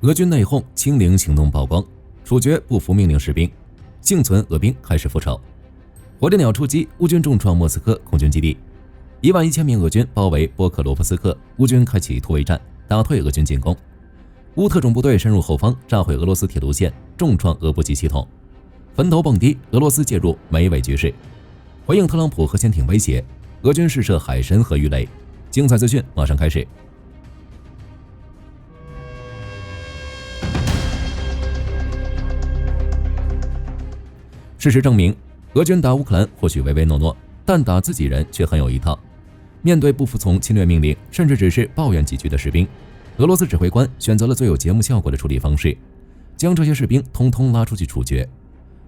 俄军内讧，清零行动曝光，处决不服命令士兵，幸存俄兵开始复仇。火烈鸟出击，乌军重创莫斯科空军基地，11000名俄军包围波克罗夫斯克，乌军开启突围战，打退俄军进攻。乌特种部队深入后方，炸毁俄罗斯铁路线，重创俄补给系统。坟头蹦迪，俄罗斯介入美伪局势。回应特朗普核潜艇威胁，俄军试射海神和鱼雷。精彩资讯马上开始。事实证明，俄军打乌克兰或许唯唯诺诺，但打自己人却很有一套。面对不服从侵略命令，甚至只是抱怨几句的士兵，俄罗斯指挥官选择了最有节目效果的处理方式，将这些士兵通通拉出去处决。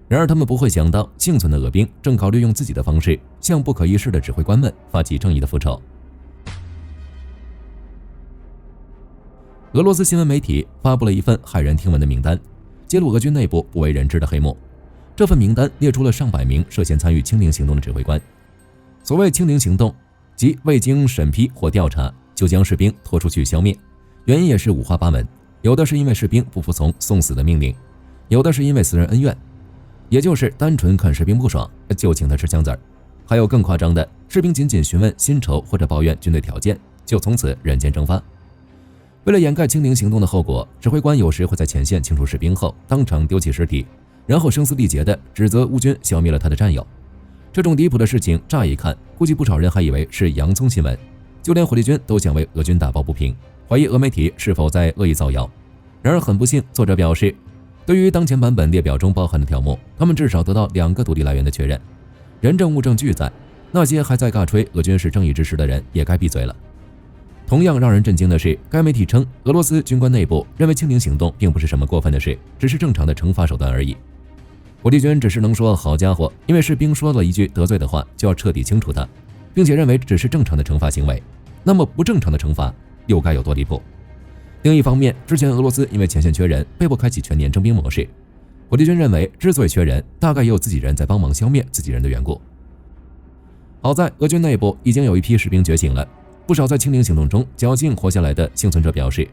然而他们不会想到，幸存的俄兵正考虑用自己的方式向不可一世的指挥官们发起正义的复仇。俄罗斯新闻媒体发布了一份骇人听闻的名单，揭露俄军内部不为人知的黑幕。这份名单列出了上百名涉嫌参与清零行动的指挥官。所谓清零行动，即未经审批或调查就将士兵拖出去消灭，原因也是五花八门，有的是因为士兵不服从送死的命令，有的是因为私人恩怨，也就是单纯看士兵不爽就请他吃枪子儿，还有更夸张的，士兵仅仅询问薪酬或者抱怨军队条件，就从此人间蒸发。为了掩盖清零行动的后果，指挥官有时会在前线清除士兵后当场丢弃尸体，然后声嘶力竭地指责乌军消灭了他的战友。这种离谱的事情乍一看，估计不少人还以为是洋葱新闻，就连火力军都想为俄军打抱不平，怀疑俄媒体是否在恶意造谣。然而很不幸，作者表示，对于当前版本列表中包含的条目，他们至少得到2个独立来源的确认，人证物证俱在，那些还在尬吹俄军是正义之师的人也该闭嘴了。同样让人震惊的是，该媒体称俄罗斯军官内部认为清零行动并不是什么过分的事，只是正常的惩罚手段而已。火力军只是能说好家伙，因为士兵说了一句得罪的话就要彻底清除他，并且认为只是正常的惩罚行为，那么不正常的惩罚又该有多离谱？另一方面，之前俄罗斯因为前线缺人被迫开启全年征兵模式，火力军认为之所以缺人，大概也有自己人在帮忙消灭自己人的缘故。好在俄军内部已经有一批士兵觉醒了，不少在清零行动中侥幸活下来的幸存者表示，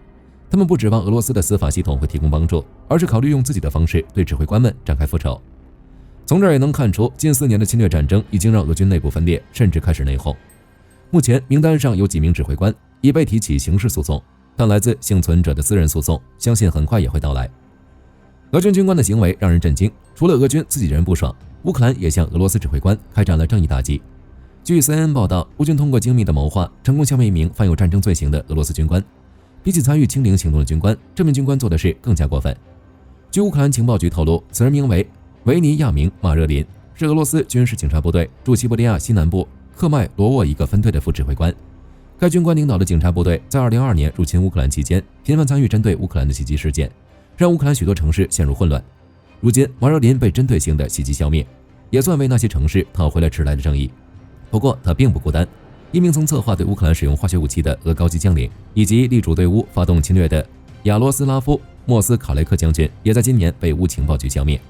他们不指望俄罗斯的司法系统会提供帮助，而是考虑用自己的方式对指挥官们展开复仇。从这儿也能看出，近4年的侵略战争已经让俄军内部分裂，甚至开始内讧。目前名单上有几名指挥官已被提起刑事诉讼，但来自幸存者的私人诉讼相信很快也会到来。俄军军官的行为让人震惊，除了俄军自己人不爽，乌克兰也向俄罗斯指挥官开展了正义打击。据 CNN 报道，乌军通过精密的谋划，成功消灭一名犯有战争罪行的俄罗斯军官。比起参与清零行动的军官，这名军官做的事更加过分。据乌克兰情报局透露，此人名为维尼亚明·马热林，是俄罗斯军事警察部队驻西伯利亚西南部克迈罗沃一个分队的副指挥官。该军官领导的警察部队在2022年入侵乌克兰期间，频繁参与针对乌克兰的袭击事件，让乌克兰许多城市陷入混乱。如今，马热林被针对性的袭击消灭，也算为那些城市讨回了迟来的正义。不过，他并不孤单。一名曾策划对乌克兰使用化学武器的俄高级将领，以及力主对乌发动侵略的亚罗斯拉夫·莫斯卡雷克将军，也在今年被乌情报局消灭。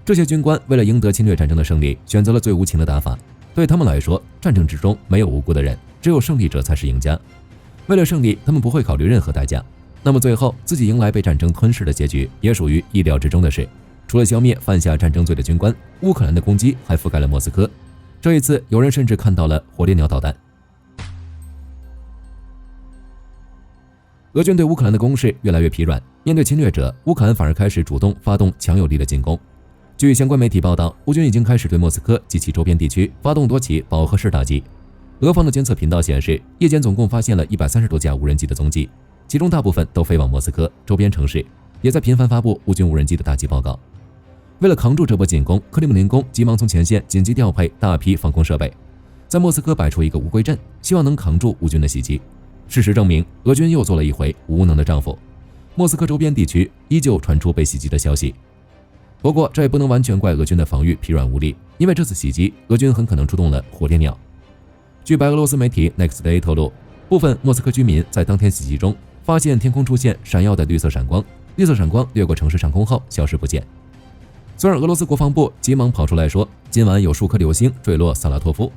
这些军官为了赢得侵略战争的胜利，选择了最无情的打法。对他们来说，战争之中没有无辜的人，只有胜利者才是赢家。为了胜利，他们不会考虑任何代价。那么最后自己迎来被战争吞噬的结局，也属于意料之中的事。除了消灭犯下战争罪的军官，乌克兰的攻击还覆盖了莫斯科。这一次，有人甚至看到了火烈鸟导弹。俄军对乌克兰的攻势越来越疲软，面对侵略者，乌克兰反而开始主动发动强有力的进攻。据相关媒体报道，乌军已经开始对莫斯科及其周边地区发动多起饱和式打击。俄方的监测频道显示，夜间总共发现了130多架无人机的踪迹，其中大部分都飞往莫斯科周边城市，也在频繁发布乌军无人机的打击报告。为了扛住这波进攻，克里姆林宫急忙从前线紧急调配大批防空设备，在莫斯科摆出一个乌龟阵，希望能扛住乌军的袭击。事实证明，俄军又做了一回无能的丈夫。莫斯科周边地区依旧传出被袭击的消息。不过，这也不能完全怪俄军的防御疲软无力，因为这次袭击，俄军很可能出动了火烈鸟。据白俄罗斯媒体 Next Day 透露，部分莫斯科居民在当天袭击中发现天空出现闪耀的绿色闪光，绿色闪光掠过城市上空后消失不见。虽然俄罗斯国防部急忙跑出来说今晚有数颗流星坠落萨拉托夫，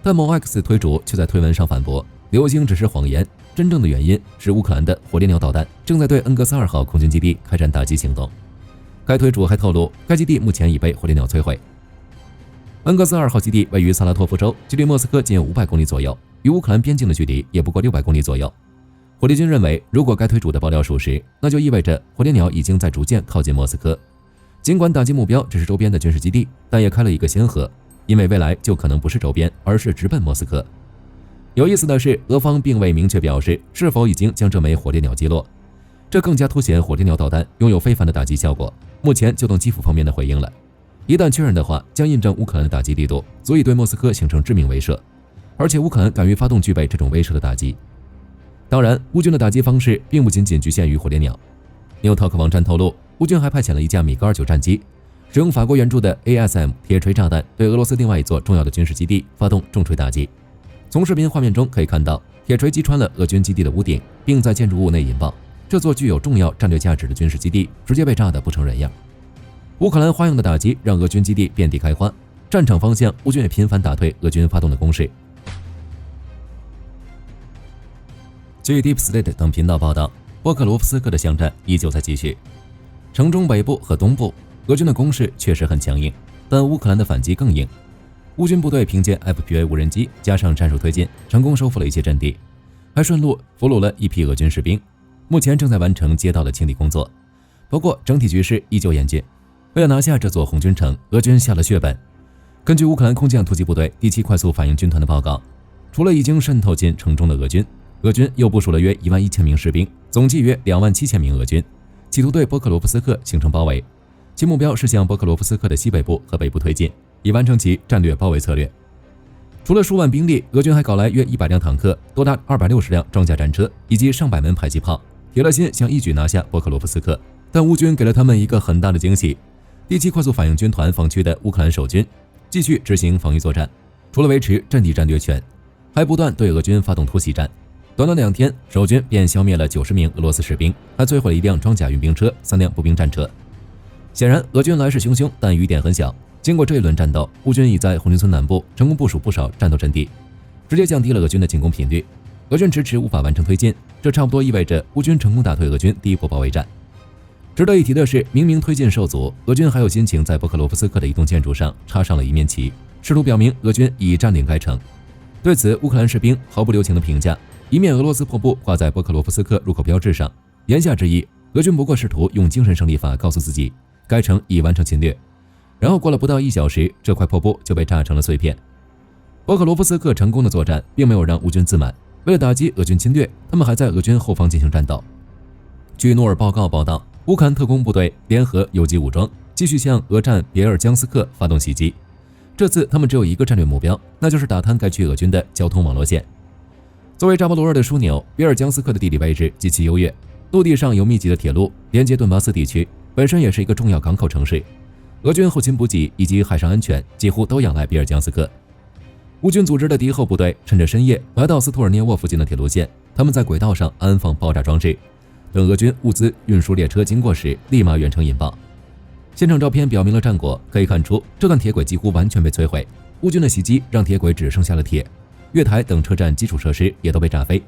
但某 X 推主却在推文上反驳，流星只是谎言，真正的原因是乌克兰的火烈鸟导弹正在对恩格斯2号空军基地开展打击行动。该推主还透露，该基地目前已被火烈鸟摧毁。恩格斯2号基地位于萨拉托夫州，距离莫斯科仅有500公里左右，与乌克兰边境的距离也不过600公里左右。火力军认为，如果该推主的爆料属实，那就意味着火烈鸟已经在逐渐靠近莫斯科。尽管打击目标只是周边的军事基地，但也开了一个先河，因为未来就可能不是周边，而是直奔莫斯科。有意思的是，俄方并未明确表示是否已经将这枚火烈鸟击落，这更加凸显火烈鸟导弹拥有非凡的打击效果。目前就等基辅方面的回应了，一旦确认的话，将印证乌克兰的打击力度足以对莫斯科形成致命威慑，而且乌克兰敢于发动具备这种威慑的打击。当然，乌军的打击方式并不仅仅局限于火烈鸟。New Talk 网站透露，乌军还派遣了一架米格29战机，使用法国援助的 ASM 铁锤炸弹对俄罗斯另外一座重要的军事基地发动重锤打击。从视频画面中可以看到，铁锤击穿了俄军基地的屋顶，并在建筑物内引爆。这座具有重要战略价值的军事基地直接被炸得不成人样。乌克兰花样的打击让俄军基地遍地开花，战场方向乌军也频繁打退俄军发动的攻势。据 Deep State 等频道报道，波克罗夫斯克的巷战依旧在继续。城中北部和东部，俄军的攻势确实很强硬，但乌克兰的反击更硬。乌军部队凭借 FPV 无人机加上战术推进，成功收复了一些阵地，还顺路俘虏了一批俄军士兵，目前正在完成街道的清理工作。不过整体局势依旧严峻，为了拿下这座红军城，俄军下了血本。根据乌克兰空降突击部队第7快速反应军团的报告，除了已经渗透进城中的俄军又部署了约11000名士兵，总计约27000名俄军，企图对波克罗夫斯克形成包围。其目标是向波克罗夫斯克的西北部和北部推进，以完成其战略包围策略。除了数万兵力，俄军还搞来约100辆坦克，多达260辆装甲战车，以及上百门迫击炮，铁了心想一举拿下波克罗夫斯克。但乌军给了他们一个很大的惊喜，第7快速反应军团防区的乌克兰守军继续执行防御作战，除了维持阵地战略权，还不断对俄军发动突袭战。短短2天，守军便消灭了90名俄罗斯士兵，还摧毁了1辆装甲运兵车、3辆步兵战车。显然，俄军来势汹汹，但雨点很小。经过这一轮战斗，乌军已在红军村南部成功部署不少战斗阵地，直接降低了俄军的进攻频率。俄军迟迟无法完成推进，这差不多意味着乌军成功打退俄军第一波包围战。值得一提的是，明明推进受阻，俄军还有心情在波克罗夫斯克的一栋建筑上插上了一面旗，试图表明俄军已占领该城。对此，乌克兰士兵毫不留情的评价：一面俄罗斯破布挂在波克罗夫斯克入口标志上，言下之意，俄军不过试图用精神胜利法告诉自己，该城已完成侵略。然后过了不到1小时，这块破布就被炸成了碎片。波克罗夫斯克成功的作战并没有让乌军自满，为了打击俄军侵略，他们还在俄军后方进行战斗。据诺尔报告报道，乌克兰特工部队联合游击武装继续向俄占别尔江斯克发动袭击。这次他们只有一个战略目标，那就是打瘫该区俄军的交通网络线。作为扎波罗热的枢纽，别尔江斯克的地理位置极其优越，陆地上有密集的铁路连接顿巴斯地区，本身也是一个重要港口城市。俄军后勤补给以及海上安全几乎都仰赖别尔江斯克。乌军组织的敌后部队趁着深夜来到斯托尔涅沃附近的铁路线，他们在轨道上安放爆炸装置，等俄军物资运输列车经过时，立马远程引爆。现场照片表明了战果，可以看出这段铁轨几乎完全被摧毁。乌军的袭击让铁轨只剩下了铁，月台等车站基础设施也都被炸飞。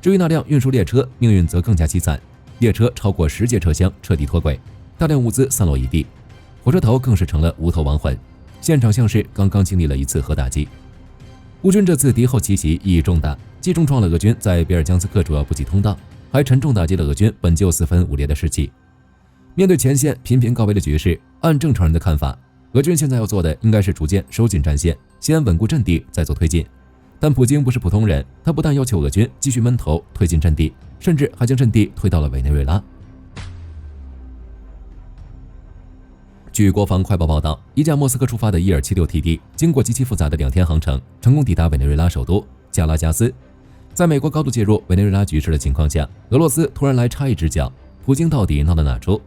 至于那辆运输列车，命运则更加凄惨，列车超过10节车厢彻底脱轨，大量物资散落一地，火车头更是成了无头亡魂。现场像是刚刚经历了一次核打击。乌军这次敌后奇袭意义重大，既重创了俄军在别尔江斯克主要补给通道，还沉重打击了俄军本就4分5裂的士气。面对前线频频告危的局势，按正常人的看法，俄军现在要做的应该是逐渐收紧战线，先稳固阵地，再做推进。但普京不是普通人，他不但要求俄军继续闷头推进阵地，甚至还将阵地推到了委内瑞拉。据国防快报报道，一架莫斯科出发的伊尔76TD经过极其复杂的2天航程，成功抵达委内瑞拉首都加拉加斯。在美国高度介入委内瑞拉局势的情况下，俄罗斯突然来插一只脚，普京到底闹了哪出？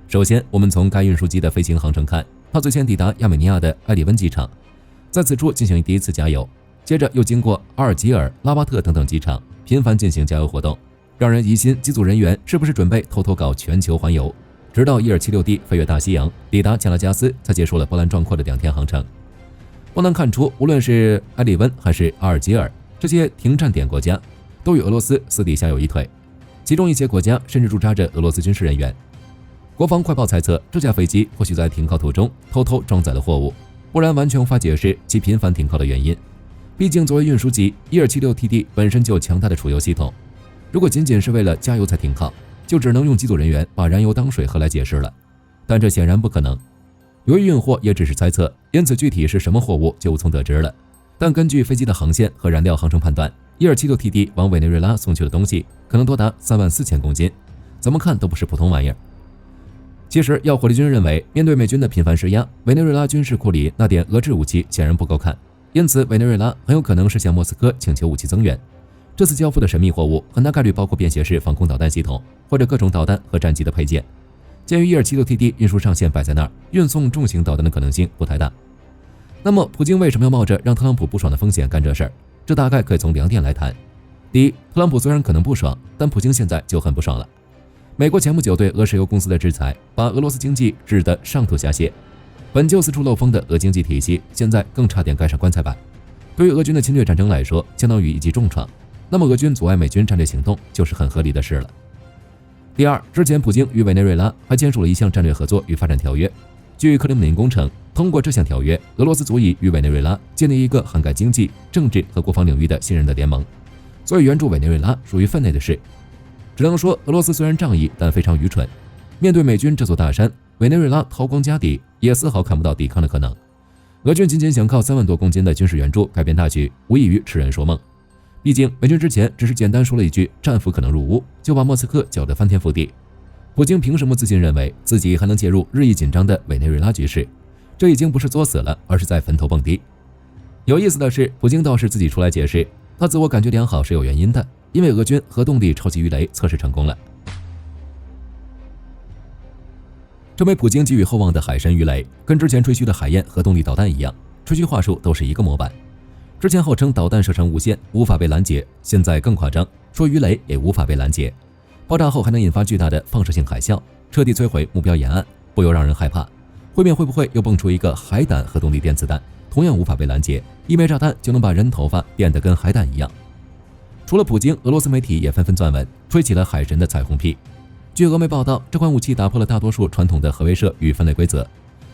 首先，我们从该运输机的飞行航程看，它最先抵达亚美尼亚的埃里温机场，在此处进行第一次加油，接着又经过阿尔及尔、拉巴特等等机场，频繁进行加油活动，让人疑心机组人员是不是准备偷偷搞全球环游。直到伊尔76D飞越大西洋，抵达加拉加斯，才结束了波澜壮阔的2天航程。不难看出，无论是埃里温还是阿尔及尔，这些停战点国家都与俄罗斯私底下有一腿，其中一些国家甚至驻扎着俄罗斯军事人员。国防快报猜测，这架飞机或许在停靠途中偷偷装载了货物，不然完全无法解释其频繁停靠的原因。毕竟作为运输机，1276TD 本身就有强大的储油系统，如果仅仅是为了加油才停靠，就只能用机组人员把燃油当水喝来解释了。但这显然不可能。由于运货也只是猜测，因此具体是什么货物就无从得知了。但根据飞机的航线和燃料航程判断，1276TD 往委内瑞拉送去的东西可能多达34000公斤，怎么看都不是普通玩意儿。其实，要火力军认为，面对美军的频繁施压，委内瑞拉军事库里那点俄制武器显然不够看，因此委内瑞拉很有可能是向莫斯科请求武器增援。这次交付的神秘货物很大概率包括便携式防空导弹系统，或者各种导弹和战机的配件。鉴于1276TD 运输上限摆在那儿，运送重型导弹的可能性不太大。那么，普京为什么要冒着让特朗普不爽的风险干这事儿？这大概可以从2点来谈。第一，特朗普虽然可能不爽，但普京现在就很不爽了。美国前不久对俄石油公司的制裁，把俄罗斯经济治得上吐下泻。本就四处漏风的俄经济体系，现在更差点盖上棺材板。对于俄军的侵略战争来说，相当于一记重创。那么，俄军阻碍美军战略行动，就是很合理的事了。第二，之前普京与委内瑞拉还签署了一项战略合作与发展条约。据克里姆林宫称，通过这项条约，俄罗斯足以与委内瑞拉建立一个涵盖经济、政治和国防领域的信任的联盟，所以援助委内瑞拉属于分内的事。只能说，俄罗斯虽然仗义，但非常愚蠢。面对美军这座大山，委内瑞拉掏光家底，也丝毫看不到抵抗的可能。俄军仅仅想靠3万多公斤的军事援助改变大局，无异于痴人说梦。毕竟，美军之前只是简单说了一句战俘可能入屋，就把莫斯科搅得翻天覆地。普京凭什么自信认为自己还能介入日益紧张的委内瑞拉局势？这已经不是作死了，而是在坟头蹦迪。有意思的是，普京倒是自己出来解释，他自我感觉良好是有原因的，因为俄军核动力超级鱼雷测试成功了。这枚普京寄予厚望的海神鱼雷，跟之前吹嘘的海燕核动力导弹一样，吹嘘话术都是一个模板。之前号称导弹射程无限，无法被拦截，现在更夸张，说鱼雷也无法被拦截，爆炸后还能引发巨大的放射性海啸，彻底摧毁目标沿岸，不由让人害怕。会面会不会又蹦出一个海胆核动力电子弹，同样无法被拦截，一枚炸弹就能把人头发电得跟海胆一样。除了普京，俄罗斯媒体也纷纷撰文，吹起了海神的彩虹屁。据俄媒报道，这款武器打破了大多数传统的核威慑与分类规则。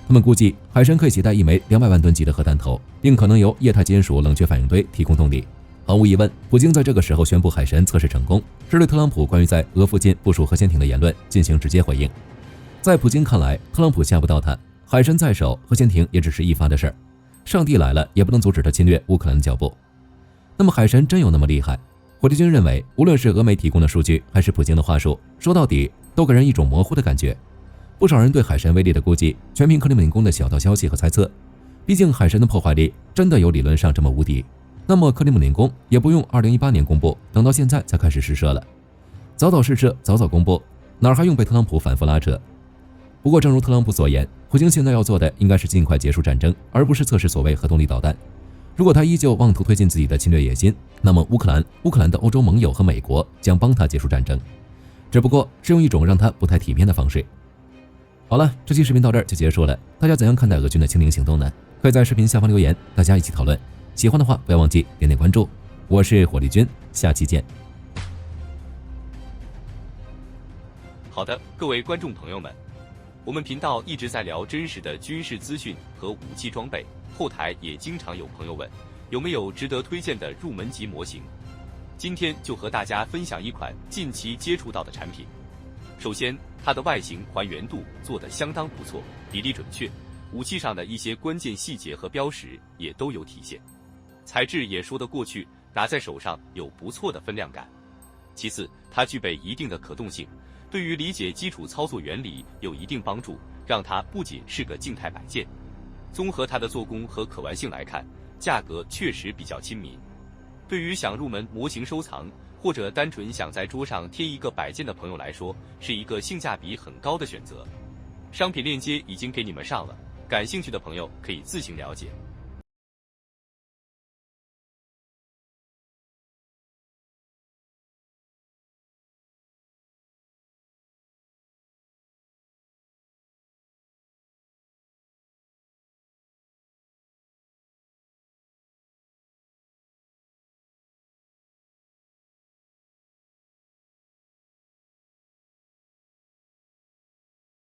他们估计，海神可以携带一枚200万吨级的核弹头，并可能由液态金属冷却反应堆提供动力。毫无疑问，普京在这个时候宣布海神测试成功，是对特朗普关于在俄附近部署核潜艇的言论进行直接回应。在普京看来，特朗普吓不到他，海神在手，核潜艇也只是一发的事儿。上帝来了，也不能阻止他侵略乌克兰的脚步。那么，海神真有那么厉害？火力军认为，无论是俄媒提供的数据，还是普京的话术，说到底都给人一种模糊的感觉。不少人对海神威力的估计，全凭克里姆林宫的小道消息和猜测。毕竟海神的破坏力真的有理论上这么无敌，那么克里姆林宫也不用2018年公布，等到现在才开始试射了。早早试射，早早公布，哪还用被特朗普反复拉扯？不过正如特朗普所言，普京现在要做的应该是尽快结束战争，而不是测试所谓核动力导弹。如果他依旧妄图推进自己的侵略野心，那么乌克兰的欧洲盟友和美国将帮他结束战争，只不过是用一种让他不太体面的方式。好了，这期视频到这儿就结束了。大家怎样看待俄军的清零行动呢？可以在视频下方留言，大家一起讨论。喜欢的话不要忘记点点关注。我是火力军，下期见。好的，各位观众朋友们，我们频道一直在聊真实的军事资讯和武器装备，后台也经常有朋友问，有没有值得推荐的入门级模型？今天就和大家分享一款近期接触到的产品。首先，它的外形还原度做得相当不错，比例准确，武器上的一些关键细节和标识也都有体现，材质也说得过去，拿在手上有不错的分量感。其次，它具备一定的可动性，对于理解基础操作原理有一定帮助，让它不仅是个静态摆件。综合它的做工和可玩性来看，价格确实比较亲民。对于想入门模型收藏，或者单纯想在桌上贴一个摆件的朋友来说，是一个性价比很高的选择。商品链接已经给你们上了，感兴趣的朋友可以自行了解。